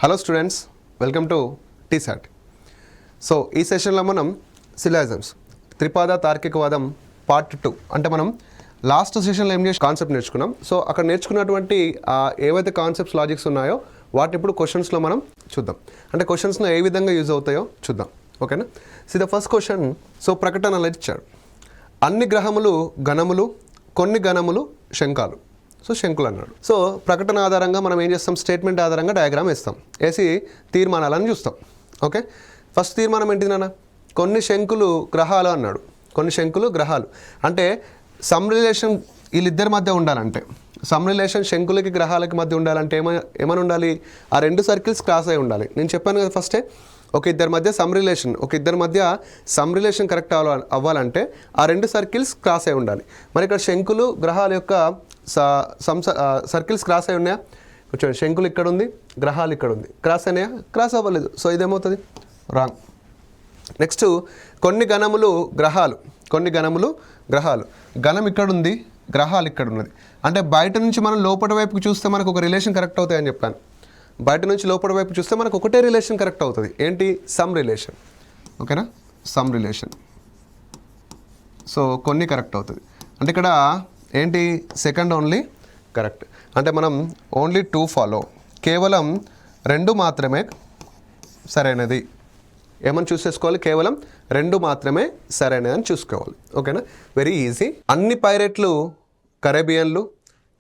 Hello students, welcome to T-SAT. So ఈ సెషన్లో మనం సిలాజమ్స్ త్రిపాద తార్కికవాదం పార్ట్ 2 అంటే మనం లాస్ట్ సెషన్లో ఏం చేసి కాన్సెప్ట్ నేర్చుకున్నాం. సో అక్కడ నేర్చుకున్నటువంటి ఏవైతే కాన్సెప్ట్స్ లాజిక్స్ ఉన్నాయో వాటిని ఇప్పుడు క్వశ్చన్స్లో మనం చూద్దాం. అంటే క్వశ్చన్స్లో ఏ విధంగా యూజ్ అవుతాయో చూద్దాం. ఓకేనా? See the first question. So ప్రకటనలు ఇచ్చాడు. అన్ని గ్రహములు గణములు, కొన్ని గణములు శంఖాలు. సో శంకులు అన్నాడు. సో ప్రకటన ఆధారంగా మనం ఏం చేస్తాం, స్టేట్మెంట్ ఆధారంగా డయాగ్రామ్ వేస్తాం, వేసి తీర్మానాలను చూస్తాం. ఓకే, ఫస్ట్ తీర్మానం ఏంటి నాన్న? కొన్ని శంకులు గ్రహాలు అన్నాడు. కొన్ని శంకులు గ్రహాలు అంటే సమ్ రిలేషన్ వీళ్ళిద్దరి మధ్య ఉండాలంటే, సమ్ రిలేషన్ శంకులకి గ్రహాలకి మధ్య ఉండాలంటే ఏమని ఉండాలి? ఆ రెండు సర్కిల్స్ క్రాస్ అయి ఉండాలి. నేను చెప్పాను కదా ఫస్టే, ఒక ఇద్దరి మధ్య సమ్ రిలేషన్ కరెక్ట్ అవ్వాలంటే ఆ రెండు సర్కిల్స్ క్రాస్ అయి ఉండాలి. మరి ఇక్కడ శంకులు గ్రహాల యొక్క సర్కిల్స్ క్రాస్ అయి ఉన్నాయా? చూడండి, శంకులు ఇక్కడ ఉంది, గ్రహాలు ఇక్కడ ఉంది. క్రాస్ అయినాయా? క్రాస్ అవ్వలేదు. సో ఇదేమవుతుంది? రాంగ్. నెక్స్ట్, కొన్ని గణములు గ్రహాలు, కొన్ని గణములు గ్రహాలు. గణం ఇక్కడ ఉంది, గ్రహాలు ఇక్కడ ఉన్నది. అంటే బయట నుంచి మనం లోపల వైపుకి చూస్తే మనకు ఒక రిలేషన్ కరెక్ట్ అవుతాయని చెప్పాను. బయట నుంచి లోపల వైపు చూస్తే మనకు ఒకటే రిలేషన్ కరెక్ట్ అవుతుంది. ఏంటి? Some relation. ఓకేనా? Some relation. సో కొన్ని కరెక్ట్ అవుతుంది. అంటే ఇక్కడ ఏంటి? Second only correct. అంటే మనం ఓన్లీ 2 ఫాలో, కేవలం 2 మాత్రమే సరైనది. ఏమని చూస్ చేసుకోవాలి? కేవలం 2 మాత్రమే సరైనది అని చూసుకోవాలి. ఓకేనా? Very easy. అన్ని పైరెట్లు కరేబియన్లు,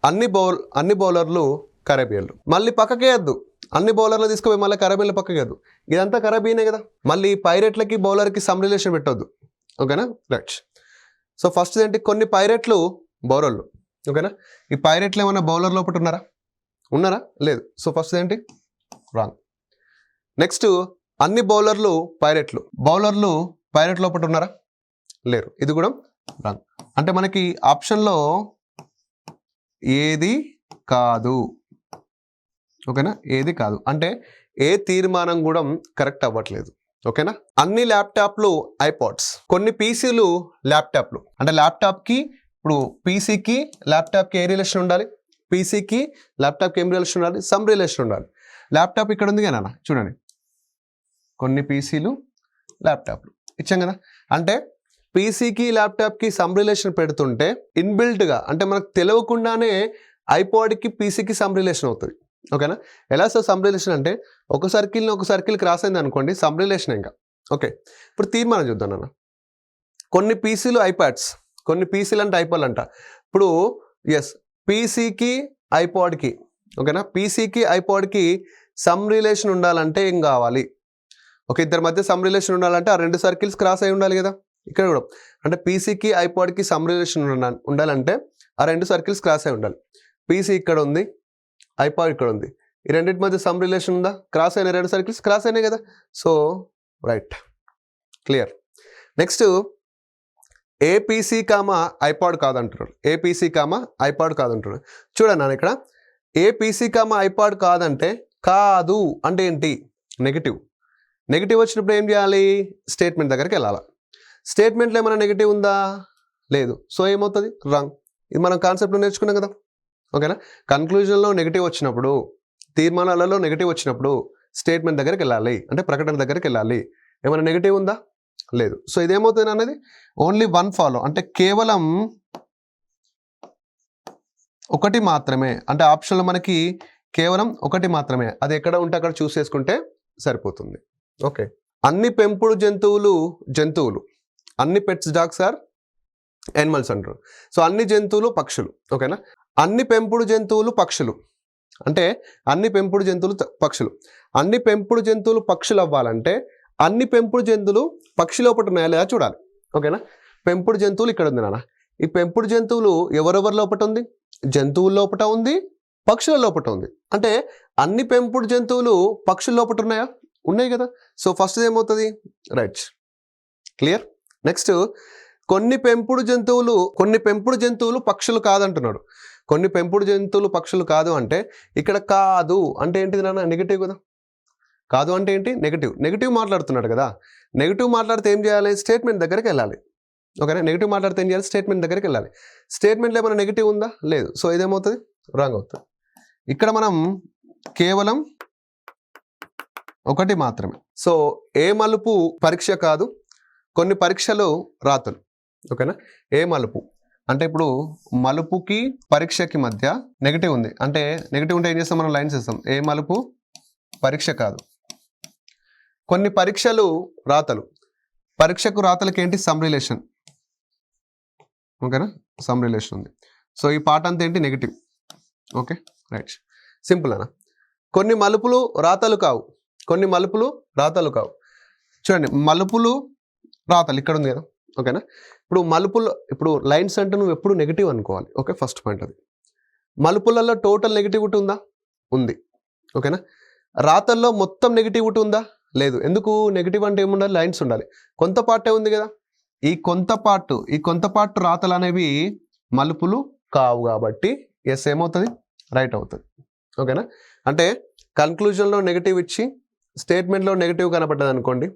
అన్ని బౌలర్లు కరేబియన్లు. మళ్ళీ పక్కకే వద్దు, అన్ని బౌలర్లు తీసుకుపోయి మళ్ళీ కరేబియన్లు పక్కకే వద్దు. ఇదంతా కరేబియనే కదా. మళ్ళీ పైరెట్లకి బౌలర్కి సమ్ రిలేషన్ పెట్టొద్దు. ఓకేనా? రైట్. సో ఫస్ట్ ఏంటి? కొన్ని పైరెట్లు బౌలర్లు. ఓకేనా? ఈ పైరెట్లు ఏమన్నా బౌలర్ లోపల ఉన్నారా? లేదు. సో ఫస్ట్ ఏంటి? రాంగ్. నెక్స్ట్, అన్ని బౌలర్లు పైరెట్లు, బౌలర్లు పైరెట్ లోపల ఉన్నారా? లేరు. ఇది కూడా రాంగ్. అంటే మనకి ఆప్షన్లో ఏది కాదు. ఓకేనా? ఏది కాదు అంటే ఏ తీర్మానం కూడా కరెక్ట్ అవ్వట్లేదు. ఓకేనా? అన్ని ల్యాప్టాప్లు ఐపాడ్స్, కొన్ని పీసీలు ల్యాప్టాప్లు. అంటే ల్యాప్టాప్కి, ఇప్పుడు పీసీకి ల్యాప్టాప్కి ఏ రిలేషన్ ఉండాలి? పీసీకి ల్యాప్టాప్కి ఏం రిలేషన్ ఉండాలి? సమ్ రిలేషన్ ఉండాలి. ల్యాప్టాప్ ఇక్కడ ఉంది కదా, చూడండి, కొన్ని పీసీలు ల్యాప్టాప్లు ఇచ్చాం కదా. అంటే పీసీకి ల్యాప్టాప్కి సమ్ రిలేషన్ పెడుతుంటే ఇన్బిల్ట్గా, అంటే మనకు తెలియకుండానే ఐపాడ్కి పీసీకి సమ్ రిలేషన్ అవుతుంది. ఓకేనా? ఎలా సార్ సమ్ రిలేషన్ అంటే, ఒక సర్కిల్ క్రాస్ అయింది అనుకోండి, సమ్ రిలేషన్ ఇంకా. ఓకే, ఇప్పుడు తీర్మానం చూద్దాం నాన్న. కొన్ని పీసీలు ఐపాడ్స్, కొన్ని పీసీలు అంటే ఐపాడ్ అంట. ఇప్పుడు ఎస్, పీసీకి ఐపాడ్కి, ఓకేనా, పీసీకి ఐపాడ్కి సమ్ రిలేషన్ ఉండాలంటే ఏం కావాలి? ఒక ఇద్దరి మధ్య సమ్ రిలేషన్ ఉండాలంటే ఆ రెండు సర్కిల్స్ క్రాస్ అయి ఉండాలి కదా. ఇక్కడ కూడా అంటే పీసీకి ఐపాడ్కి సమ్ రిలేషన్ ఉండాలంటే ఆ రెండు సర్కిల్స్ క్రాస్ అయి ఉండాలి. పీసీ ఇక్కడ ఉంది, ఐపాడ్ ఇక్కడ ఉంది. ఈ రెండింటి మధ్య సమ్ రిలేషన్ ఉందా? క్రాస్ అయిన రెండు సర్కిల్స్ క్రాస్ అయినాయి కదా. So right, clear. Next, APC comma ఐపాడ్ కాదంటున్నాడు. ఏపీసీ కామా ఐపాడ్ కాదంటున్నాడు. చూడండి నాన్న, ఇక్కడ ఏపీసీ కామా ఐపాడ్ కాదంటే, కాదు అంటే ఏంటి? నెగిటివ్. నెగిటివ్ వచ్చినప్పుడు ఏం చేయాలి? స్టేట్మెంట్ దగ్గరికి వెళ్ళాలి. స్టేట్మెంట్లో ఏమైనా నెగిటివ్ ఉందా? లేదు. సో ఏమవుతుంది? రాంగ్. ఇది మనం కాన్సెప్ట్లో నేర్చుకున్నాం కదా. ఓకేనా? కన్క్లూజన్లో నెగిటివ్ వచ్చినప్పుడు, తీర్మానాలలో నెగిటివ్ వచ్చినప్పుడు స్టేట్మెంట్ దగ్గరికి వెళ్ళాలి, అంటే ప్రకటన దగ్గరికి వెళ్ళాలి. ఏమైనా నెగిటివ్ ఉందా? లేదు. సో ఇదేమవుతుంది అన్నది ఓన్లీ 1 ఫాలో, అంటే కేవలం ఒకటి మాత్రమే. అంటే ఆప్షన్లో మనకి కేవలం ఒకటి మాత్రమే, అది ఎక్కడ ఉంటే అక్కడ చూస్ చేసుకుంటే సరిపోతుంది. ఓకే, అన్ని పెంపుడు జంతువులు, అన్ని పెట్స్ డాగ్స్ ఆర్ యానిమల్స్ అంటారు. సో అన్ని జంతువులు పక్షులు. ఓకేనా? అన్ని పెంపుడు జంతువులు పక్షులు అంటే అన్ని పెంపుడు జంతువులు పక్షులు. అన్ని పెంపుడు జంతువులు పక్షులు అవ్వాలంటే అన్ని పెంపుడు జంతువులు పక్షి లోపల ఉన్నాయా లేదా చూడాలి. ఓకేనా? పెంపుడు జంతువులు ఇక్కడ ఉంది నాన్న. ఈ పెంపుడు జంతువులు ఎవరెవరి లోపల ఉంది? జంతువుల లోపల ఉంది, పక్షుల లోపల ఉంది. అంటే అన్ని పెంపుడు జంతువులు పక్షుల లోపల ఉన్నాయా? ఉన్నాయి కదా. సో ఫస్ట్ ఏమవుతుంది? Right, clear. నెక్స్ట్, కొన్ని పెంపుడు జంతువులు పక్షులు కాదంటున్నాడు. కొన్ని పెంపుడు జంతువులు పక్షులు కాదు అంటే ఇక్కడ కాదు అంటే ఏంటిది నాన్న? నెగిటివ్ కదా. కాదు అంటే ఏంటి? నెగిటివ్ మాట్లాడుతున్నాడు కదా. నెగిటివ్ మాట్లాడితే ఏం చేయాలి? స్టేట్మెంట్ దగ్గరికి వెళ్ళాలి. ఓకేనా? నెగిటివ్ మాట్లాడితే ఏం చేయాలి? స్టేట్మెంట్ దగ్గరికి వెళ్ళాలి. స్టేట్మెంట్లో ఏమైనా నెగిటివ్ ఉందా? లేదు. సో ఇదేమవుతుంది? రాంగ్ అవుతుంది. ఇక్కడ మనం కేవలం ఒకటి మాత్రమే. సో ఏ మలుపు పరీక్ష కాదు, కొన్ని పరీక్షలు రాతలు. ఓకేనా? ఏ మలుపు అంటే ఇప్పుడు మలుపుకి పరీక్షకి మధ్య నెగిటివ్ ఉంది అంటే నెగిటివ్ ఉంటే ఏం చేస్తాం, మనం లైన్స్ ఇస్తాం. ఏ మలుపు పరీక్ష కాదు. కొన్ని పరీక్షలు రాతలు. పరీక్షకు రాతలకి ఏంటి? Some relation. ఓకేనా? సమ్ రిలేషన్ ఉంది. సో ఈ పార్ట్ అంతా ఏంటి? నెగిటివ్. ఓకే, రైట్, సింపుల్ అన్న. కొన్ని మలుపులు రాతలు కావు, కొన్ని మలుపులు రాతలు కావు. చూడండి, మలుపులు రాతలు ఇక్కడ ఉంది కదా. ఓకేనా? ఇప్పుడు మలుపులు, ఇప్పుడు లైన్స్ అంటే నువ్వు ఎప్పుడు నెగిటివ్ అనుకోవాలి. ఓకే, ఫస్ట్ పాయింట్ అది. మలుపులలో టోటల్ నెగిటివిటీ ఉందా? ఉంది. ఓకేనా? రాతల్లో మొత్తం నెగిటివిటీ ఉందా? లేదు. ఎందుకు? నెగిటివ్ అంటే ఏముండాలి? లైన్స్ ఉండాలి. కొంత పార్టే ఉంది కదా. ఈ కొంత పార్ట్ రాతలు అనేవి మలుపులు కావు కాబట్టి ఎస్ ఏమవుతుంది? రైట్ అవుతుంది. ఓకేనా? అంటే కన్క్లూజన్లో నెగిటివ్ ఇచ్చి స్టేట్మెంట్లో నెగిటివ్ కనపడ్డది అనుకోండి,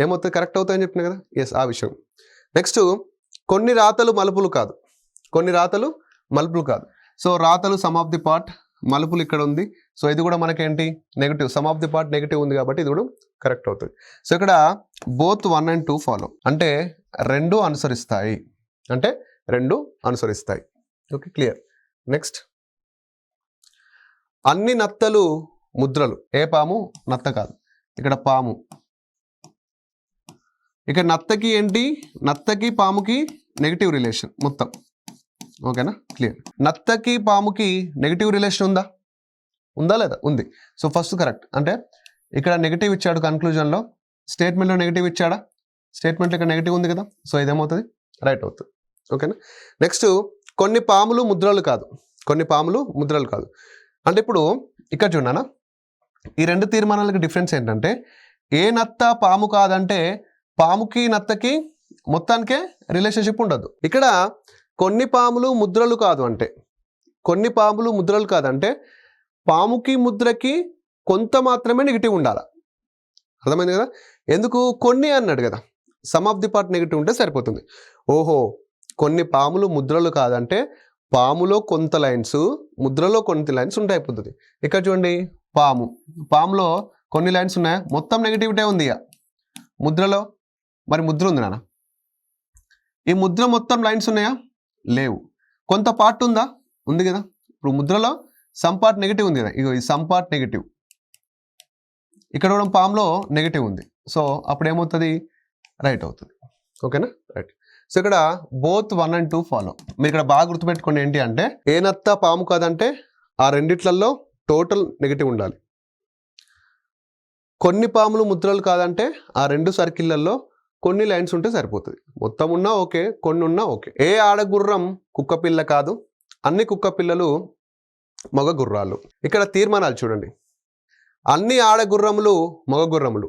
ఏమవుతుంది? కరెక్ట్ అవుతాయని చెప్పిన కదా. ఎస్, ఆ విషయం. నెక్స్ట్, కొన్ని రాతలు మలుపులు కాదు, కొన్ని రాతలు మలుపులు కాదు. సో రాతలు సమ్ ఆఫ్ ది పార్ట్, మలుపులు ఇక్కడ ఉంది. సో ఇది కూడా మనకేంటి? Negative. Some of the part negative ఉంది కాబట్టి ఇది కూడా కరెక్ట్ అవుతుంది. సో ఇక్కడ బోత్ 1 and 2 ఫాలో అంటే రెండు అనుసరిస్తాయి, అంటే రెండు అనుసరిస్తాయి. Okay, clear. నెక్స్ట్, అన్ని నత్తలు ముద్రలు. ఏ పాము? నత్త కాదు, ఇక్కడ పాము. ఇక నత్తకి ఏంటి? నత్తకి పాముకి నెగిటివ్ రిలేషన్ మొత్తం. ఓకేనా? క్లియర్. నత్తకి పాముకి నెగిటివ్ రిలేషన్ ఉందా? ఉందా లేదా? ఉంది. So first correct. అంటే ఇక్కడ నెగిటివ్ ఇచ్చాడు కన్క్లూజన్లో, స్టేట్మెంట్లో నెగిటివ్ ఇచ్చాడా? స్టేట్మెంట్లో ఇక్కడ నెగిటివ్ ఉంది కదా. సో ఇదేమవుతుంది? రైట్ అవుతుంది. ఓకేనా? నెక్స్ట్, కొన్ని పాములు ముద్రలు కాదు, కొన్ని పాములు ముద్రలు కాదు. అంటే ఇప్పుడు ఇక్కడ చూడనా, ఈ రెండు తీర్మానాలకి డిఫరెన్స్ ఏంటంటే, ఏ నత్త పాము కాదంటే పాముకి నత్తకి మొత్తానికే రిలేషన్షిప్ ఉండదు. ఇక్కడ కొన్ని పాములు ముద్రలు కాదు అంటే, కొన్ని పాములు ముద్రలు కాదంటే పాముకి ముద్రకి కొంత మాత్రమే నెగిటివ్ ఉండాలి. అర్థమైంది కదా. ఎందుకు? కొన్ని అన్నాడు కదా, some of the part negative ఉంటే సరిపోతుంది. ఓహో, కొన్ని పాములు ముద్రలు కాదంటే పాములో కొంత లైన్స్, ముద్రలో కొన్ని లైన్స్ ఉంటే అయిపోతుంది. ఇక్కడ చూడండి, పాములో కొన్ని లైన్స్ ఉన్నాయా? మొత్తం నెగిటివిటీ ఉంది. ఇక ముద్రలో మరి ముద్ర ఉంది నాన్న, ఈ ముద్ర మొత్తం లైన్స్ ఉన్నాయా? లేవు. కొంత పార్ట్ ఉందా? ఉంది కదా. ఇప్పుడు ముద్రలో సమ్ పార్ట్ నెగిటివ్ ఉంది కదా, ఇగో ఈ సమ్ పార్ట్ నెగిటివ్. ఇక్కడ కూడా పాములో నెగిటివ్ ఉంది. సో అప్పుడు ఏమవుతుంది? రైట్ అవుతుంది. ఓకేనా? రైట్. సో ఇక్కడ బోత్ 1 and 2 ఫాలో. మీరు ఇక్కడ బాగా గుర్తుపెట్టుకోండి ఏంటి అంటే, ఏ నత్త పాము కాదంటే ఆ రెండిట్లలో టోటల్ నెగిటివ్ ఉండాలి. కొన్ని పాములు ముద్రలు కాదంటే ఆ రెండు సర్కిళ్లలో కొన్ని లైన్స్ ఉంటే సరిపోతుంది. మొత్తం ఉన్నా ఓకే, కొన్ని ఉన్నా ఓకే. ఏ ఆడగుర్రం కుక్క పిల్ల కాదు, అన్ని కుక్క పిల్లలు మగ గుర్రాలు. ఇక్కడ తీర్మానాలు చూడండి, అన్ని ఆడగుర్రములు మగ గుర్రములు.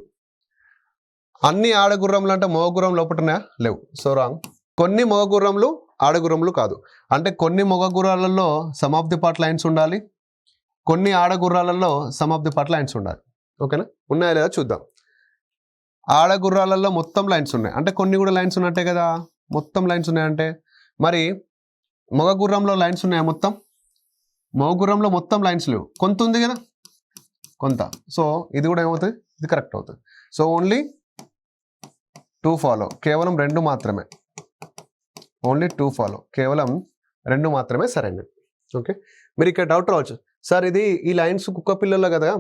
అన్ని ఆడగుర్రములు అంటే మగ గుర్రం లోపటనే లేవు. So wrong. కొన్ని మగ గుర్రములు ఆడగుర్రములు కాదు అంటే కొన్ని మగ గుర్రాలలో some of the part lines ఉండాలి, కొన్ని ఆడగుర్రాలలో some of the part lines ఉండాలి. ఓకేనా? ఉన్నాయా లేదా చూద్దాం. ఆడగుర్రాలలో మొత్తం లైన్స్ ఉన్నాయి అంటే కొన్ని కూడా లైన్స్ ఉన్నట్టే కదా. మొత్తం లైన్స్ ఉన్నాయంటే మరి మగ గుర్రంలో లైన్స్ ఉన్నాయా? మొత్తం మగ గుర్రంలో మొత్తం లైన్స్ లేవు, కొంత ఉంది కదా, కొంత. సో ఇది కూడా ఏమవుతుంది? ఇది కరెక్ట్ అవుతుంది. సో ఓన్లీ 2 ఫాలో, కేవలం 2 మాత్రమే. ఓన్లీ 2 ఫాలో, కేవలం 2 మాత్రమే సరైనది. ఓకే, మీరు ఇక్కడ డౌట్ రావచ్చు, సార్ ఇది ఈ లైన్స్ కుక్క పిల్లల్లో కదా,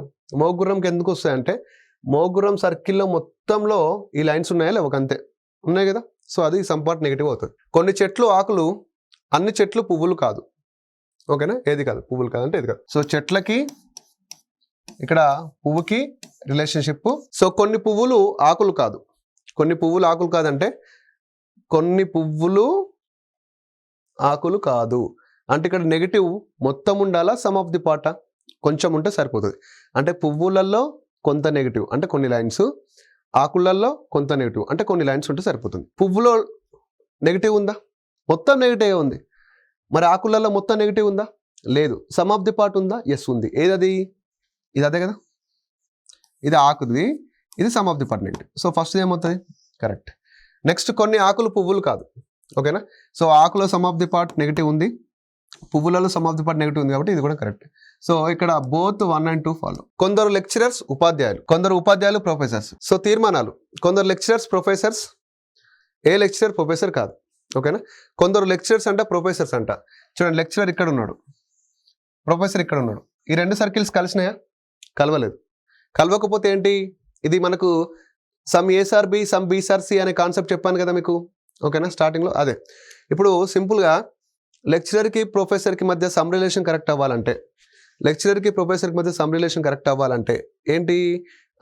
మోగుర్రంకి ఎందుకు వస్తాయంటే మోగుర్రం సర్కిల్లో మొత్తంలో ఈ లైన్స్ ఉన్నాయా లేవు? అంతే ఉన్నాయి కదా. సో అది సమ్ పార్ట్ నెగిటివ్ అవుతుంది. కొన్ని చెట్లు ఆకులు, అన్ని చెట్లు పువ్వులు కాదు. ఓకేనా? ఏది కాదు, పువ్వులు కాదంటే ఏది కాదు. సో చెట్లకి ఇక్కడ పువ్వుకి రిలేషన్షిప్. సో కొన్ని పువ్వులు ఆకులు కాదు, కొన్ని పువ్వులు ఆకులు కాదంటే కొన్ని పువ్వులు ఆకులు కాదు అంటే ఇక్కడ నెగిటివ్ మొత్తం ఉండాలా, సమ్ ఆఫ్ ది పార్ట్ కొంచెం ఉంటే సరిపోతుంది. అంటే పువ్వులలో కొంత నెగిటివ్ అంటే కొన్ని లైన్స్, ఆకులలో కొంత నెగిటివ్ అంటే కొన్ని లైన్స్ ఉంటే సరిపోతుంది. పువ్వులో నెగిటివ్ ఉందా? మొత్తం నెగిటివ్ ఉంది. మరి ఆకులలో మొత్తం నెగిటివ్ ఉందా? లేదు. సమ్ ఆఫ్ ది పార్ట్ ఉందా? ఎస్ ఉంది. ఏదది? ఇది అదే కదా, ఇది ఆకుది, ఇది some of the part negative. So first ఏమవుతుంది? కరెక్ట్. నెక్స్ట్, కొన్ని ఆకులు పువ్వులు కాదు. ఓకేనా? సో ఆకులో some of the part negative ఉంది, పువ్వులలో some of the part negative ఉంది కాబట్టి ఇది కూడా కరెక్ట్. సో ఇక్కడ బోత్ 1 and 2 ఫాలో. కొందరు లెక్చరర్స్ ఉపాధ్యాయులు, కొందరు ఉపాధ్యాయులు ప్రొఫెసర్స్. సో తీర్మానాలు కొందరు లెక్చరర్స్ ప్రొఫెసర్స్, ఏ లెక్చరర్ ప్రొఫెసర్ కాదు. ఓకేనా. కొందరు లెక్చరర్స్ అంట ప్రొఫెసర్స్ అంట. చూడండి, లెక్చరర్ ఇక్కడ ఉన్నాడు, ప్రొఫెసర్ ఇక్కడ ఉన్నాడు. ఈ రెండు సర్కిల్స్ కలిసినాయా? కలవలేదు. కలవకపోతే ఏంటి? ఇది మనకు సమ్ ఏసార్ బి సమ్ బీసార్ సి అనే కాన్సెప్ట్ చెప్పాను కదా మీకు. ఓకేనా, స్టార్టింగ్లో అదే. ఇప్పుడు సింపుల్గా లెక్చరర్కి ప్రొఫెసర్కి మధ్య సమ్ రిలేషన్ కరెక్ట్ అవ్వాలంటే, లెక్చరర్కి ప్రొఫెసర్కి మధ్య సమ్ రిలేషన్ కరెక్ట్ అవ్వాలంటే ఏంటి?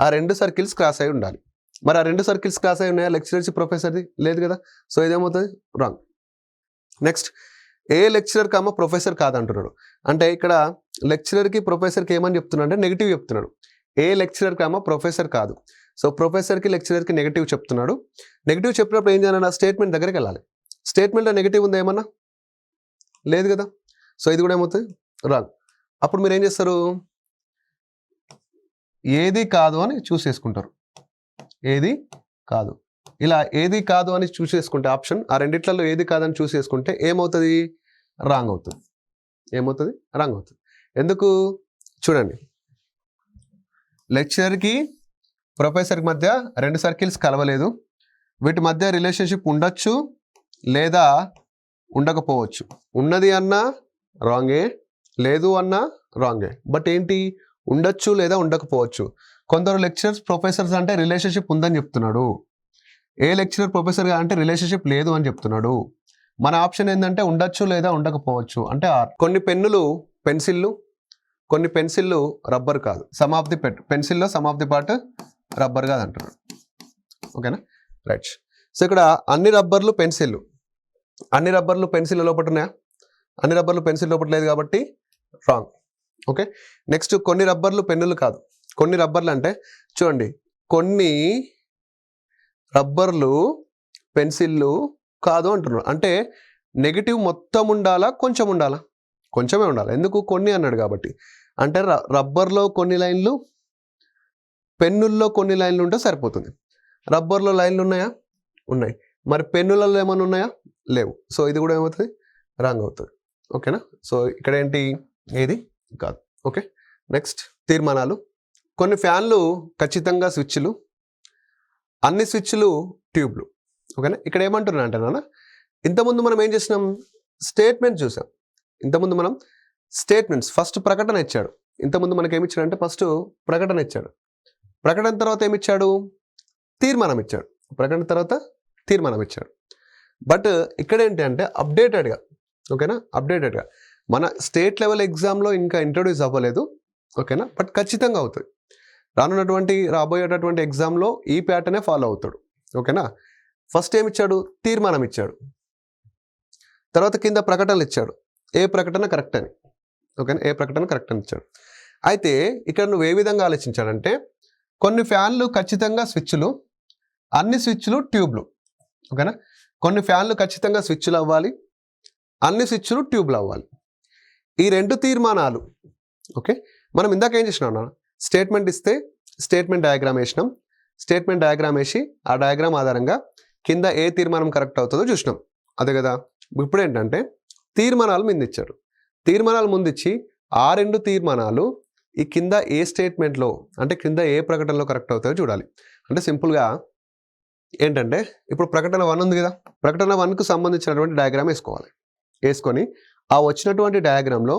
ఆ రెండు సర్కిల్స్ క్రాస్ అయి ఉండాలి. మరి ఆ రెండు సర్కిల్స్ క్రాస్ అయి ఉన్నాయా? లెక్చరర్స్ ప్రొఫెసర్ది లేదు కదా. సో ఇదేమవుతుంది? రాంగ్. నెక్స్ట్, ఏ లెక్చరర్ కామ ప్రొఫెసర్ కాదంటున్నాడు. అంటే ఇక్కడ లెక్చరర్కి ప్రొఫెసర్కి ఏమని చెప్తున్నాడు అంటే నెగిటివ్ చెప్తున్నాడు. ఏ లెక్చరర్ కామ ప్రొఫెసర్ కాదు. సో ప్రొఫెసర్కి లెక్చరర్కి నెగిటివ్ చెప్తున్నాడు. నెగిటివ్ చెప్పినప్పుడు ఏం చేయాలన్నా స్టేట్మెంట్ దగ్గరికి వెళ్ళాలి. స్టేట్మెంట్లో నెగిటివ్ ఉందా ఏమన్నా? లేదు కదా. సో ఇది కూడా ఏమవుతుంది? రాంగ్. అప్పుడు మీరు ఏం చేస్తారు? ఏది కాదు అని చూస్ చేసుకుంటారు. ఏది కాదు, ఇలా ఏది కాదు అని చూస్ చేసుకుంటే ఆప్షన్, ఆ రెండిట్లలో ఏది కాదని చూస్ చేసుకుంటే ఏమవుతుంది? రాంగ్ అవుతుంది. ఏమవుతుంది? రాంగ్ అవుతుంది. ఎందుకు? చూడండి, లెక్చరర్కి ప్రొఫెసర్కి మధ్య రెండు సర్కిల్స్ కలవలేదు. వీటి మధ్య రిలేషన్షిప్ ఉండొచ్చు లేదా ఉండకపోవచ్చు. ఉన్నది అన్నా రాంగే, లేదు అన్నా రాంగే. బట్ ఏంటి? ఉండొచ్చు లేదా ఉండకపోవచ్చు. కొందరు లెక్చరర్స్ ప్రొఫెసర్స్ అంటే రిలేషన్షిప్ ఉందని చెప్తున్నాడు. ఏ లెక్చరర్ ప్రొఫెసర్గా అంటే రిలేషన్షిప్ లేదు అని చెప్తున్నాడు. మన ఆప్షన్ ఏంటంటే ఉండొచ్చు లేదా ఉండకపోవచ్చు అంటే ఆర్. కొన్ని పెన్నులు పెన్సిళ్ళు, కొన్ని పెన్సిళ్ళు రబ్బర్ కాదు. సమ్ ఆఫ్ ది పెన్సిల్లో some of the part rubber కాదు అంటున్నాడు. ఓకేనా, రైట్. సో ఇక్కడ అన్ని రబ్బర్లు పెన్సిళ్ళు, అన్ని రబ్బర్లు పెన్సిల్ లోపల ఉన్నాయా? అన్ని రబ్బర్లు పెన్సిల్ లోపల లేదు కాబట్టి రాంగ్. ఓకే. నెక్స్ట్, కొన్ని రబ్బర్లు పెన్నులు కాదు. కొన్ని రబ్బర్లు అంటే చూడండి, కొన్ని రబ్బర్లు పెన్సిళ్ళు కాదు అంటున్నాడు. అంటే నెగిటివ్ మొత్తం ఉండాలా, కొంచెం ఉండాలా? కొంచెమే ఉండాలి. ఎందుకు? కొన్ని అన్నాడు కాబట్టి. అంటే రబ్బర్లో కొన్ని లైన్లు, పెన్నుల్లో కొన్ని లైన్లు ఉంటే సరిపోతుంది. రబ్బర్లో లైన్లు ఉన్నాయా? ఉన్నాయి. మరి పెన్నులలో ఏమైనా ఉన్నాయా? లేవు. సో ఇది కూడా ఏమవుతుంది? రాంగ్ అవుతుంది. ఓకేనా. సో ఇక్కడ ఏంటి? ఏది కాదు. ఓకే. నెక్స్ట్, తీర్మానాలు. కొన్ని ఫ్యాన్లు ఖచ్చితంగా స్విచ్లు, అన్ని స్విచ్లు ట్యూబ్లు. ఓకేనా. ఇక్కడ ఏమంటున్నా అంటే నాన్న, ఇంతకుముందు మనం ఏం చేసినాం? స్టేట్మెంట్ చూసాం. ఇంతకుముందు మనం స్టేట్మెంట్స్, ఫస్ట్ ప్రకటన ఇచ్చాడు. ఇంతకుముందు మనకి ఏమి ఇచ్చాడు అంటే ఫస్ట్ ప్రకటన ఇచ్చాడు. ప్రకటన తర్వాత ఏమిచ్చాడు? తీర్మానం ఇచ్చాడు. ప్రకటన తర్వాత తీర్మానం ఇచ్చాడు. బట్ ఇక్కడ ఏంటి అంటే అప్డేటెడ్గా, ఓకేనా, అప్డేటెడ్గా మన స్టేట్ లెవెల్ ఎగ్జామ్లో ఇంకా ఇంట్రొడ్యూస్ అవ్వలేదు. ఓకేనా, బట్ ఖచ్చితంగా అవుతుంది. రాబోయేటటువంటి ఎగ్జామ్లో ఈ ప్యాటర్నే ఫాలో అవుతాడు. ఓకేనా. ఫస్ట్ ఏమి ఇచ్చాడు? తీర్మానం ఇచ్చాడు. తర్వాత కింద ప్రకటనలు ఇచ్చాడు. ఏ ప్రకటన కరెక్ట్ అని. ఓకేనా, ఏ ప్రకటన కరెక్ట్ అని ఇచ్చాడు. అయితే ఇక్కడ నువ్వు ఏ విధంగా ఆలోచించాడంటే, కొన్ని ఫ్యాన్లు ఖచ్చితంగా స్విచ్లు, అన్ని స్విచ్లు ట్యూబ్లు. ఓకేనా. కొన్ని ఫ్యాన్లు ఖచ్చితంగా స్విచ్లు అవ్వాలి, అన్ని స్విచ్లు ట్యూబ్లు అవ్వాలి. ఈ రెండు తీర్మానాలు. ఓకే, మనం ఇందాక ఏం చేసినాం? స్టేట్మెంట్ ఇస్తే స్టేట్మెంట్ డయాగ్రామ్ వేసినాం. స్టేట్మెంట్ డయాగ్రామ్ వేసి ఆ డయాగ్రామ్ ఆధారంగా కింద ఏ తీర్మానం కరెక్ట్ అవుతుందో చూసినాం. అదే కదా. ఇప్పుడు ఏంటంటే తీర్మానాలు ముందు ఇచ్చారు. తీర్మానాలు ముందు ఇచ్చి ఆ రెండు తీర్మానాలు ఈ కింద ఏ స్టేట్మెంట్లో అంటే కింద ఏ ప్రకటనలో కరెక్ట్ అవుతాయో చూడాలి. అంటే సింపుల్గా ఏంటంటే ఇప్పుడు ప్రకటన 1 ఉంది కదా, ప్రకటన 1కు సంబంధించినటువంటి డయాగ్రామ్ వేసుకోవాలి. వేసుకొని ఆ వచ్చినటువంటి డయాగ్రామ్లో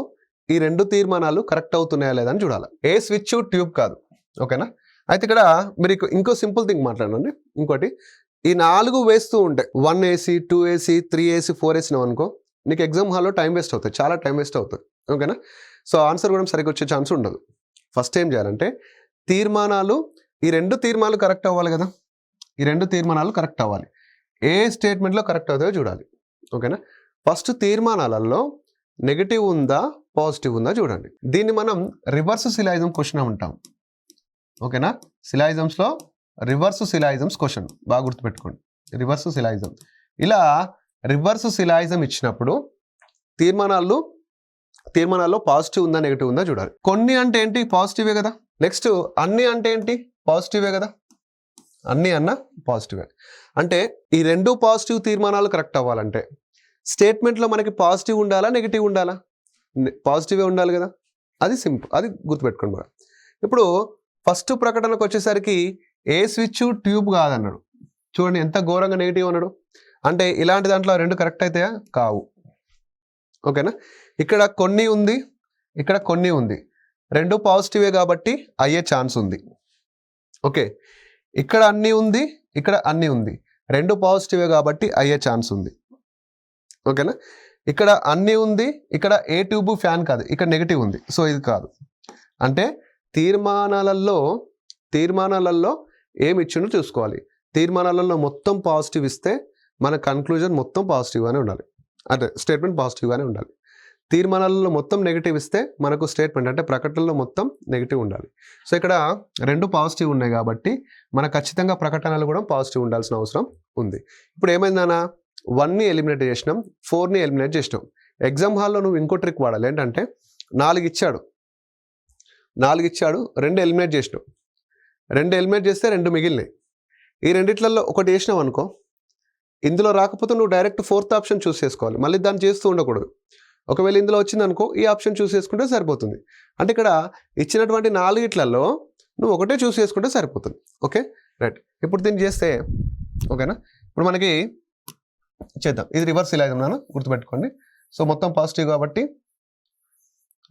ఈ రెండు తీర్మానాలు కరెక్ట్ అవుతున్నాయా లేదా అని చూడాలి. ఏ స్విచ్ ట్యూబ్ కాదు. ఓకేనా. అయితే ఇక్కడ మీరు ఇంకో సింపుల్ థింగ్ మాట్లాడండి. ఇంకోటి, ఈ 4 వేస్తూ ఉంటాయి, 1AC 2AC 3AC 4AC అనుకో, నీకు ఎగ్జామ్ హాల్లో టైం వేస్ట్ అవుతుంది, చాలా టైం వేస్ట్ అవుతుంది. ఓకేనా. సో ఆన్సర్ కూడా సరిగ్గా వచ్చే ఛాన్స్ ఉండదు. ఫస్ట్ ఏం చేయాలంటే తీర్మానాలు, ఈ రెండు తీర్మానాలు కరెక్ట్ అవ్వాలి కదా, ఈ రెండు తీర్మానాలు కరెక్ట్ అవ్వాలి. ఏ స్టేట్మెంట్లో కరెక్ట్ అవుతాయో చూడాలి. ఓకేనా. ఫస్ట్ తీర్మానాలలో నెగిటివ్ ఉందా పాజిటివ్ ఉందా చూడండి. దీన్ని మనం రివర్స్ సిలాయిజం క్వశ్చన్ అంటాం. ఓకేనా. సిలాయిజమ్స్లో రివర్స్ సిలాయిజమ్స్ క్వశ్చన్ బాగా గుర్తుపెట్టుకోండి. Reverse syllogism. ఇలా రివర్స్ సిలాయిజం ఇచ్చినప్పుడు తీర్మానాల్లో పాజిటివ్ ఉందా నెగిటివ్ ఉందా చూడాలి. కొన్ని అంటే ఏంటి? పాజిటివే కదా. నెక్స్ట్ అన్ని అంటే ఏంటి? పాజిటివే కదా. అన్ని అన్న పాజిటివే. అంటే ఈ రెండు పాజిటివ్ తీర్మానాలు కరెక్ట్ అవ్వాలంటే స్టేట్మెంట్లో మనకి పాజిటివ్ ఉండాలా నెగిటివ్ ఉండాలా? పాజిటివే ఉండాలి కదా, అది సింపుల్, అది గుర్తుపెట్టుకోండి బాగా. ఇప్పుడు ఫస్ట్ ప్రకటనకు వచ్చేసరికి ఏ స్విచ్ ట్యూబ్ కాదన్నాడు. చూడండి ఎంత ఘోరంగా నెగిటివ్ అన్నాడు. అంటే ఇలాంటి దాంట్లో రెండు కరెక్ట్ అవుతాయా? కావు. ఓకేనా, ఇక్కడ కొన్ని ఉంది, ఇక్కడ కొన్ని ఉంది, రెండు పాజిటివే కాబట్టి అయ్యే ఛాన్స్ ఉంది. ఓకే, ఇక్కడ అన్నీ ఉంది, ఇక్కడ అన్నీ ఉంది, రెండు పాజిటివే కాబట్టి అయ్యే ఛాన్స్ ఉంది. ఓకేనా, ఇక్కడ అన్నీ ఉంది, ఇక్కడ ఏ ట్యూబ్ ఫ్యాన్ కాదు, ఇక్కడ నెగిటివ్ ఉంది, సో ఇది కాదు. అంటే తీర్మానాలలో ఏమి ఇచ్చిండో చూసుకోవాలి. తీర్మానాలలో మొత్తం పాజిటివ్ ఇస్తే మన కన్క్లూజన్ మొత్తం పాజిటివ్గానే ఉండాలి, అంటే స్టేట్మెంట్ పాజిటివ్గానే ఉండాలి. తీర్మానాలలో మొత్తం నెగిటివ్ ఇస్తే మనకు స్టేట్మెంట్ అంటే ప్రకటనలో మొత్తం నెగిటివ్ ఉండాలి. సో ఇక్కడ రెండు పాజిటివ్ ఉన్నాయి కాబట్టి మనకు ఖచ్చితంగా ప్రకటనలు కూడా పాజిటివ్ ఉండాల్సిన అవసరం ఉంది. ఇప్పుడు ఏమైందన్నా, 1ని ఎలిమినేట్ చేసినాం, 4ని ఎలిమినేట్ చేసినాం. ఎగ్జామ్ హాల్లో నువ్వు ఇంకో ట్రిక్ వాడాలి. ఏంటంటే 4 ఇచ్చాడు, 2 ఎలిమినేట్ చేసినావు, 2 ఎలిమినేట్ చేస్తే 2 మిగిలినాయి. ఈ రెండిట్లలో ఒకటి వేసినావు అనుకో, ఇందులో రాకపోతే నువ్వు డైరెక్ట్ 4th ఆప్షన్ చూస్ చేసుకోవాలి, మళ్ళీ దాన్ని చేస్తూ ఉండకూడదు. ఒకవేళ ఇందులో వచ్చింది అనుకో, ఈ ఆప్షన్ చూస్ చేసుకుంటే సరిపోతుంది. అంటే ఇక్కడ ఇచ్చినటువంటి 4 నువ్వు ఒకటే చూస్ చేసుకుంటే సరిపోతుంది. ఓకే రైట్, ఇప్పుడు దీన్ని చేస్తే ఓకేనా. ఇప్పుడు మనకి చేద్దాం, ఇది రివర్స్ ఇలా నాన్న గుర్తుపెట్టుకోండి. సో మొత్తం పాజిటివ్ కాబట్టి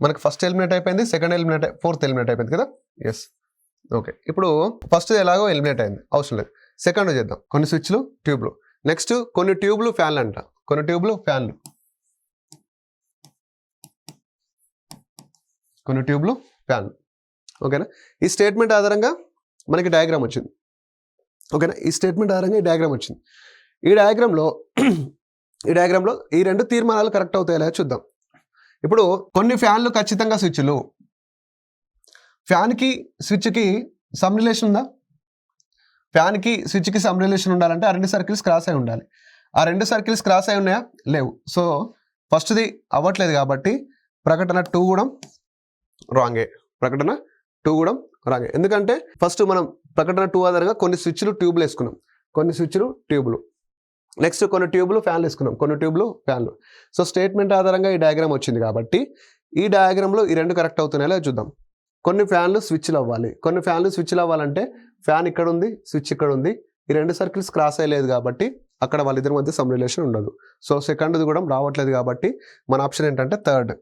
మనకి ఫస్ట్ ఎలిమినేట్ అయిపోయింది, సెకండ్ ఎలిమినేట్, 4th ఎలిమినేట్ అయిపోయింది కదా. ఎస్ ఓకే, ఇప్పుడు ఫస్ట్ ఎలాగో ఎలిమినేట్ అయింది, అవసరం లేదు. సెకండ్ చేద్దాం, కొన్ని స్విచ్లు ట్యూబ్లు. నెక్స్ట్ కొన్ని ట్యూబ్లు ఫ్యాన్లు అంట, కొన్ని ట్యూబ్లు ఫ్యాన్లు, కొన్ని ట్యూబ్లు ఫ్యాన్లు. ఓకేనా, ఈ స్టేట్మెంట్ ఆధారంగా మనకి డయాగ్రామ్ వచ్చింది. ఓకేనా, ఈ స్టేట్మెంట్ ఆధారంగా ఈ డయాగ్రామ్ వచ్చింది. ఈ డయాగ్రామ్లో ఈ రెండు తీర్మానాలు కరెక్ట్ అవుతాయా లేదా చూద్దాం. ఇప్పుడు కొన్ని ఫ్యాన్లు ఖచ్చితంగా స్విచ్లు, ఫ్యాన్కి స్విచ్కి సమ్ రిలేషన్ ఉందా? ఫ్యాన్కి స్విచ్కి సమ్ రిలేషన్ ఉండాలంటే ఆ 2 సర్కిల్స్ క్రాస్ అయి ఉండాలి. ఆ 2 సర్కిల్స్ క్రాస్ అయి ఉన్నాయా? లేవు. సో ఫస్ట్ది అవ్వట్లేదు కాబట్టి ప్రకటన 2 కూడా రాంగే, ప్రకటన 2 కూడా రాంగే. ఎందుకంటే ఫస్ట్ మనం ప్రకటన 2 ఆధారంగా కొన్ని స్విచ్లు ట్యూబ్లు వేసుకున్నాం, కొన్ని స్విచ్లు ట్యూబ్లు, నెక్స్ట్ కొన్ని ట్యూబ్లు ఫ్యాన్లు వేసుకున్నాం, కొన్ని ట్యూబ్లు ఫ్యాన్లు. సో స్టేట్మెంట్ ఆధారంగా ఈ డయాగ్రామ్ వచ్చింది కాబట్టి ఈ డయాగ్రామ్లో ఈ రెండు కరెక్ట్ అవుతున్నాయో చూద్దాం. కొన్ని ఫ్యాన్లు స్విచ్లు అవ్వాలి, కొన్ని ఫ్యాన్లు స్విచ్లు అవ్వాలంటే ఫ్యాన్ ఇక్కడ ఉంది, స్విచ్ ఇక్కడ ఉంది, ఈ 2 సర్కిల్స్ క్రాస్ అయ్యలేదు కాబట్టి అక్కడ వాళ్ళిద్దరి మధ్య సమ్ రిలేషన్ ఉండదు. సో సెకండ్ది కూడా రావట్లేదు కాబట్టి మన ఆప్షన్ ఏంటంటే థర్డ్.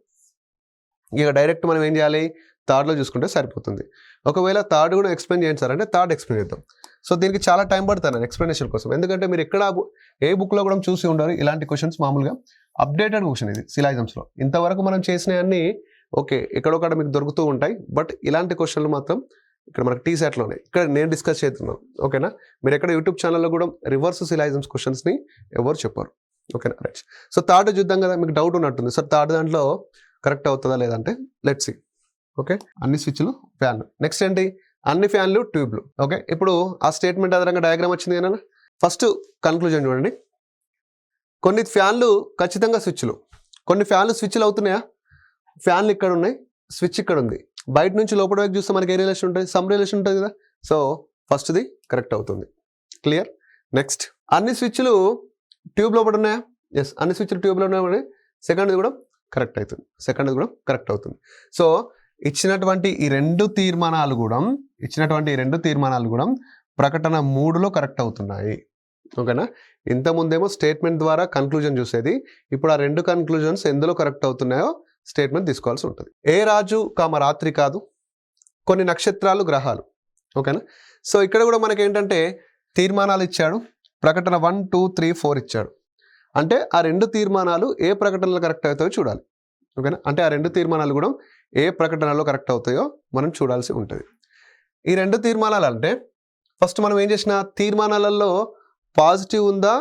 ఇక డైరెక్ట్ మనం ఏం చేయాలి, థర్డ్లో చూసుకుంటే సరిపోతుంది. ఒకవేళ థర్డ్ కూడా ఎక్స్ప్లెయిన్ చేయండి సార్ అంటే థర్డ్ ఎక్స్ప్లెయిన్ చేద్దాం. సో దీనికి చాలా టైం పడుతుంది ఎక్స్ప్లెనేషన్ కోసం, ఎందుకంటే మీరు ఎక్కడ ఏ బుక్లో కూడా చూసి ఉండరు ఇలాంటి క్వశ్చన్స్. మామూలుగా అప్డేటెడ్ క్వశ్చన్ ఇది సిలాయిజమ్స్లో. ఇంతవరకు మనం చేసినవన్నీ ఓకే ఎక్కడొక్కడ మీకు దొరుకుతూ ఉంటాయి, బట్ ఇలాంటి క్వశ్చన్లు మాత్రం ఇక్కడ మనకి టీసెట్లో ఉన్నాయి, ఇక్కడ నేను డిస్కస్ చేస్తున్నాను. ఓకేనా, మీరు ఎక్కడ యూట్యూబ్ ఛానల్లో కూడా రివర్స్ సిలాయిజమ్స్ క్వశ్చన్స్ని ఎవరు చెప్పారు. ఓకేనా రైట్. సో థర్డ్ చూద్దాం కదా, మీకు డౌట్ ఉన్నట్టుంది సార్ థర్డ్ దాంట్లో కరెక్ట్ అవుతుందా లేదంటే లెట్స్ సీ. ఓకే, అన్ని స్విచ్లు ఫ్యాన్లు. నెక్స్ట్ ఏంటి, అన్ని ఫ్యాన్లు ట్యూబ్లు. ఓకే, ఇప్పుడు ఆ స్టేట్మెంట్ ఆధారంగా డయాగ్రామ్ వచ్చింది కదా. ఫస్ట్ కన్క్లూజన్ చూడండి, కొన్ని ఫ్యాన్లు ఖచ్చితంగా స్విచ్లు, కొన్ని ఫ్యాన్లు స్విచ్లు అవుతున్నాయా? ఫ్యాన్లు ఇక్కడ ఉన్నాయి, స్విచ్ ఇక్కడ ఉంది, బయట నుంచి లోపల వైపు చూస్తే మనకి ఏ రిలేషన్ ఉంటుంది, సమ్ రిలేషన్ ఉంటుంది కదా. సో ఫస్ట్ది కరెక్ట్ అవుతుంది. క్లియర్. నెక్స్ట్, అన్ని స్విచ్లు ట్యూబ్ లోపల ఉన్నాయా? ఎస్, అన్ని స్విచ్లు ట్యూబ్లో ఉన్నాయి. సెకండ్ది కూడా కరెక్ట్ అవుతుంది, సెకండ్ది కూడా కరెక్ట్ అవుతుంది. సో ఇచ్చినటువంటి ఈ రెండు తీర్మానాలు కూడా ప్రకటన 3లో కరెక్ట్ అవుతున్నాయి. ఓకేనా, ఇంతకుముందేమో స్టేట్మెంట్ ద్వారా కన్క్లూజన్ చూసేది, ఇప్పుడు ఆ రెండు కన్క్లూజన్స్ ఎందులో కరెక్ట్ అవుతున్నాయో స్టేట్మెంట్ తీసుకోవాల్సి ఉంటుంది. ఏ రాజు రాత్రి కాదు, కొన్ని నక్షత్రాలు గ్రహాలు. ఓకేనా, సో ఇక్కడ కూడా మనకి ఏంటంటే తీర్మానాలు ఇచ్చాడు, ప్రకటన 1, 2, 3, 4 ఇచ్చాడు. అంటే ఆ రెండు తీర్మానాలు ఏ ప్రకటనలో కరెక్ట్ అవుతాయో చూడాలి. ఓకేనా, అంటే ఆ రెండు తీర్మానాలు కూడా ఏ ప్రకటనలో కరెక్ట్ అవుతాయో మనం చూడాల్సి ఉంటుంది. ఈ రెండు తీర్మానాలు అంటే ఫస్ట్ మనం ఏం చేసిన, తీర్మానాలలో పాజిటివ్ ఉందా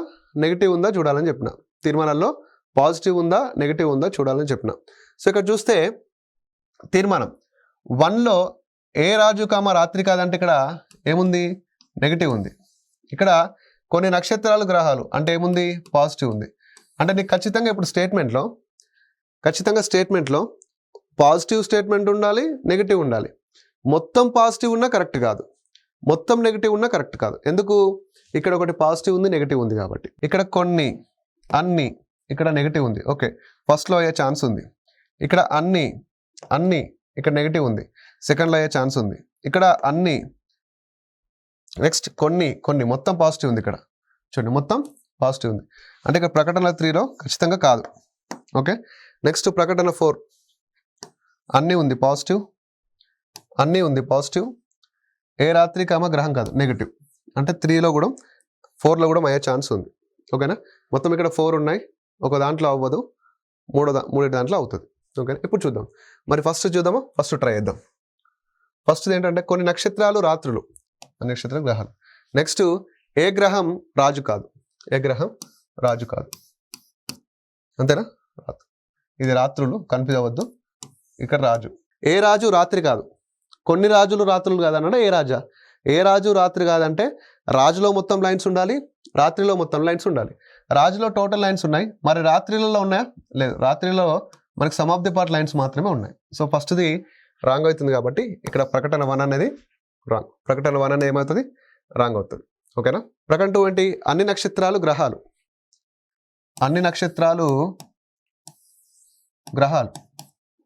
నెగిటివ్ ఉందా చూడాలని చెప్పిన, తీర్మానాల్లో పాజిటివ్ ఉందా నెగిటివ్ ఉందా చూడాలని చెప్పిన. సో ఇక్కడ చూస్తే తీర్మానం 1లో ఏ రాజు రాత్రి కాదంటే ఇక్కడ ఏముంది, నెగిటివ్ ఉంది. ఇక్కడ కొన్ని నక్షత్రాలు గ్రహాలు అంటే ఏముంది, పాజిటివ్ ఉంది. అంటే నీకు ఖచ్చితంగా ఇప్పుడు స్టేట్మెంట్లో పాజిటివ్ స్టేట్మెంట్ ఉండాలి, నెగిటివ్ ఉండాలి. మొత్తం పాజిటివ్ ఉన్నా కరెక్ట్ కాదు, మొత్తం నెగిటివ్ ఉన్నా కరెక్ట్ కాదు. ఎందుకు, ఇక్కడ ఒకటి పాజిటివ్ ఉంది, నెగిటివ్ ఉంది కాబట్టి. ఇక్కడ కొన్ని, అన్ని, ఇక్కడ నెగిటివ్ ఉంది. ఓకే, ఫస్ట్లో అయ్యే ఛాన్స్ ఉంది. ఇక్కడ అన్ని ఇక్కడ నెగిటివ్ ఉంది, సెకండ్లో అయ్యే ఛాన్స్ ఉంది. ఇక్కడ అన్ని, నెక్స్ట్ కొన్ని మొత్తం పాజిటివ్ ఉంది. ఇక్కడ చూడండి మొత్తం పాజిటివ్ ఉంది, అంటే ఇక్కడ ప్రకటన 3లో ఖచ్చితంగా కాదు. ఓకే, నెక్స్ట్ ప్రకటన 4 అన్నీ ఉంది పాజిటివ్, ఏ రాత్రి గ్రహం కాదు నెగిటివ్, అంటే 3లో కూడా 4లో కూడా అయ్యే ఛాన్స్ ఉంది. ఓకేనా, మొత్తం ఇక్కడ 4 ఉన్నాయి, ఒక దాంట్లో అవ్వదు, మూడు దాంట్లో అవుతుంది. ఓకే, ఇప్పుడు చూద్దాం. మరి ఫస్ట్ చూద్దామా, ఫస్ట్ ట్రై చేద్దాం. ఫస్ట్ ఏంటంటే కొన్ని నక్షత్రాలు రాత్రులు, నక్షత్ర గ్రహాలు. నెక్స్ట్ ఏ గ్రహం రాజు కాదు, అంతేనా, ఇది రాత్రులు, కన్ఫ్యూజ్ అవ్వద్దు. ఇక్కడ రాజు, ఏ రాజు రాత్రి కాదు, కొన్ని రాజులు రాత్రులు కాదన్నాడు. ఏ రాజు రాత్రి కాదంటే రాజులో మొత్తం లైన్స్ ఉండాలి, రాత్రిలో మొత్తం లైన్స్ ఉండాలి. రాజులో టోటల్ లైన్స్ ఉన్నాయి, మరి రాత్రిలలో ఉన్నాయా, లేదు. రాత్రిలో మనకి some of the part lines మాత్రమే ఉన్నాయి. సో ఫస్ట్ది రాంగ్ అవుతుంది, కాబట్టి ఇక్కడ ప్రకటన 1 అనేది రాంగ్. ప్రకటన 1 అనేది ఏమవుతుంది, రాంగ్ అవుతుంది. ఓకేనా. ప్రకటన 2 ఏంటి, అన్ని నక్షత్రాలు గ్రహాలు,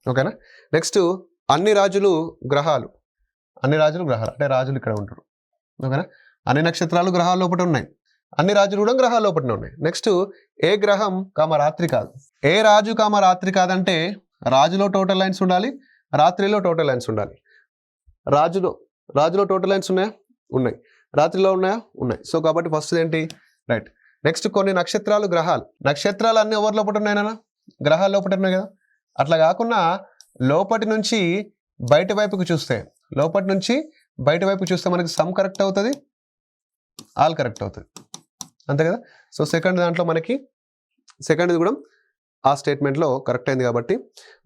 ఓకేనా. నెక్స్ట్ అన్ని రాజులు గ్రహాలు, అంటే రాజులు ఇక్కడ ఉంటారు. ఓకేనా, అన్ని నక్షత్రాలు గ్రహాల లోపల ఉన్నాయి, అన్ని రాజులు కూడా గ్రహాల లోపలనే ఉన్నాయి. నెక్స్ట్ ఏ గ్రహం రాత్రి కాదు, ఏ రాజు రాత్రి కాదంటే రాజులో టోటల్ లైన్స్ ఉండాలి, రాత్రిలో టోటల్ లైన్స్ ఉండాలి. రాజులో టోటల్ లైన్స్ ఉన్నాయా, ఉన్నాయి. రాత్రిలో ఉన్నాయా, ఉన్నాయి. సో కాబట్టి ఫస్ట్ ఏంటి, రైట్. నెక్స్ట్ కొన్ని నక్షత్రాలు నక్షత్రాలు అన్ని ఎవరి లోపల ఉన్నాయన్నా, గ్రహాల లోపల ఉన్నాయి కదా. అట్లా కాకుండా లోపటి నుంచి బయట వైపుకి చూస్తే మనకి సమ్ కరెక్ట్ అవుతుంది, ఆల్ కరెక్ట్ అవుతుంది, అంతే కదా. సో సెకండ్ దాంట్లో మనకి సెకండ్ది కూడా ఆ స్టేట్మెంట్లో కరెక్ట్ అయింది, కాబట్టి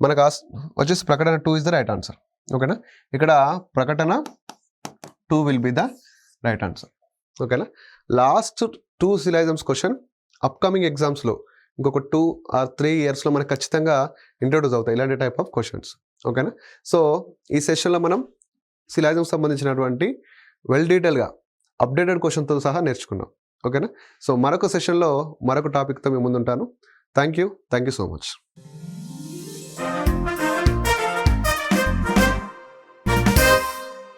మనకు వచ్చేసి ప్రకటన 2 ఇస్ ద రైట్ ఆన్సర్. ఓకేనా, ఇక్కడ ప్రకటన 2 will be the right answer. ఓకేనా. లాస్ట్ 2 సిలాజిజమ్స్ క్వశ్చన్ అప్కమింగ్ ఎగ్జామ్స్లో ఇంకొక 2 or 3 ఇయర్స్లో మనకు ఖచ్చితంగా ఇంట్రొడ్యూస్ అవుతాయి ఇలాంటి టైప్ ఆఫ్ క్వశ్చన్స్. ఓకేనా. సో ఈ సెషన్లో మనం సిలాజిజం సంబంధించినటువంటి వెల్ డీటెయిల్గా అప్డేటెడ్ క్వశ్చన్తో సహా నేర్చుకున్నాం. ఓకేనా. సో మరొక సెషన్లో మరొక టాపిక్తో మేము ముందుంటాను. Thank you so much.